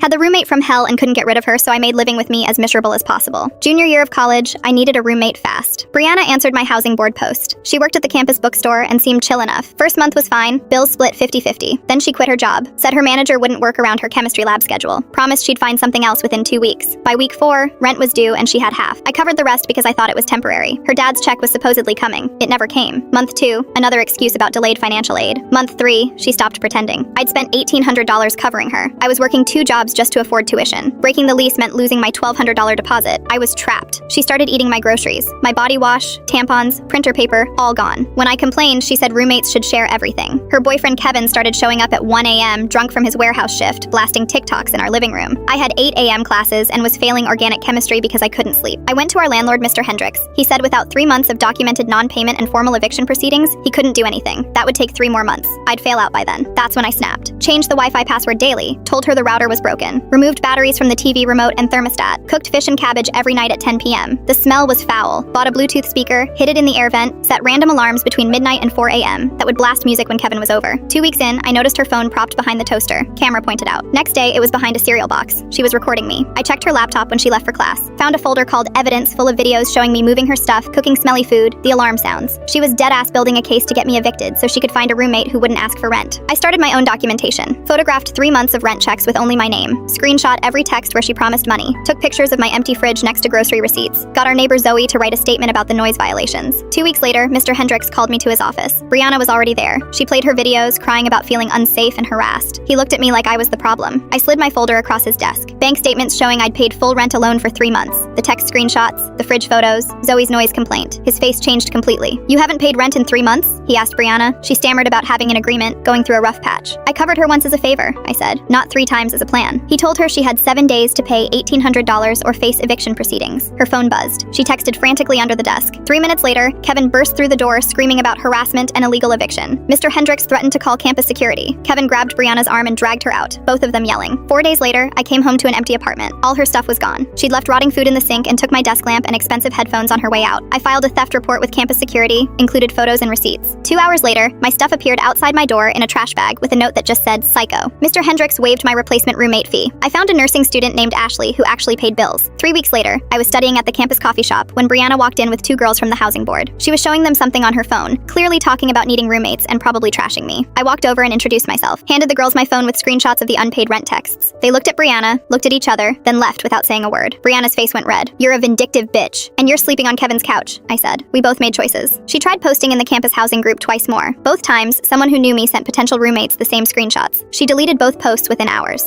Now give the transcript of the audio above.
Had the roommate from hell and couldn't get rid of her, so I made living with me as miserable as possible. Junior year of college, I needed a roommate fast. Brianna answered my housing board post. She worked at the campus bookstore and seemed chill enough. First month was fine, bills split 50-50. Then she quit her job, said her manager wouldn't work around her chemistry lab schedule, promised she'd find something else within 2 weeks. By week 4, rent was due and she had half. I covered the rest because I thought it was temporary. Her dad's check was supposedly coming. It never came. Month 2, another excuse about delayed financial aid. Month 3, she stopped pretending. I'd spent $1,800 covering her. I was working 2 jobs just to afford tuition. Breaking the lease meant losing my $1,200 deposit. I was trapped. She started eating my groceries. My body wash, tampons, printer paper, all gone. When I complained, she said roommates should share everything. Her boyfriend Kevin started showing up at 1 a.m. drunk from his warehouse shift, blasting TikToks in our living room. I had 8 a.m. classes and was failing organic chemistry because I couldn't sleep. I went to our landlord, Mr. Hendricks. He said without 3 months of documented non-payment and formal eviction proceedings, he couldn't do anything. That would take 3 more months. I'd fail out by then. That's when I snapped. Changed the Wi-Fi password daily, told her the router was broken, removed batteries from the TV remote and thermostat, cooked fish and cabbage every night at 10 p.m. The smell was foul. Bought a Bluetooth speaker, hid it in the air vent, set random alarms between midnight and 4 a.m. that would blast music when Kevin was over. 2 weeks in, I noticed her phone propped behind the toaster. Camera pointed out. Next day, it was behind a cereal box. She was recording me. I checked her laptop when she left for class. Found a folder called Evidence full of videos showing me moving her stuff, cooking smelly food, the alarm sounds. She was dead-ass building a case to get me evicted so she could find a roommate who wouldn't ask for rent. I started my own documentation. Photographed 3 months of rent checks with only my name. Screenshot every text where she promised money. Took pictures of my empty fridge next to grocery receipts. Got our neighbor Zoe to write a statement about the noise violations. 2 weeks later, Mr. Hendricks called me to his office. Brianna was already there. She played her videos, crying about feeling unsafe and harassed. He looked at me like I was the problem. I slid my folder across his desk. Bank statements showing I'd paid full rent alone for 3 months. The text screenshots, the fridge photos, Zoe's noise complaint. His face changed completely. "You haven't paid rent in 3 months?" he asked Brianna. She stammered about having an agreement, going through a rough patch. "I covered her once as a favor," I said, "not 3 times as a plan." He told her she had 7 days to pay $1,800 or face eviction proceedings. Her phone buzzed. She texted frantically under the desk. 3 minutes later, Kevin burst through the door screaming about harassment and illegal eviction. Mr. Hendricks threatened to call campus security. Kevin grabbed Brianna's arm and dragged her out, both of them yelling. 4 days later, I came home to an empty apartment. All her stuff was gone. She'd left rotting food in the sink and took my desk lamp and expensive headphones on her way out. I filed a theft report with campus security, included photos and receipts. 2 hours later, my stuff appeared outside my door in a trash bag with a note that just said, "Psycho." Mr. Hendricks waived my replacement roommate fee. I found a nursing student named Ashley who actually paid bills. 3 weeks later, I was studying at the campus coffee shop when Brianna walked in with 2 girls from the housing board. She was showing them something on her phone, clearly talking about needing roommates and probably trashing me. I walked over and introduced myself, handed the girls my phone with screenshots of the unpaid rent texts. They looked at Brianna, looked at each other, then left without saying a word. Brianna's face went red. "You're a vindictive bitch, and you're sleeping on Kevin's couch," I said. We both made choices. She tried posting in the campus housing group twice more. Both times, someone who knew me sent potential roommates the same screenshots. She deleted both posts within hours.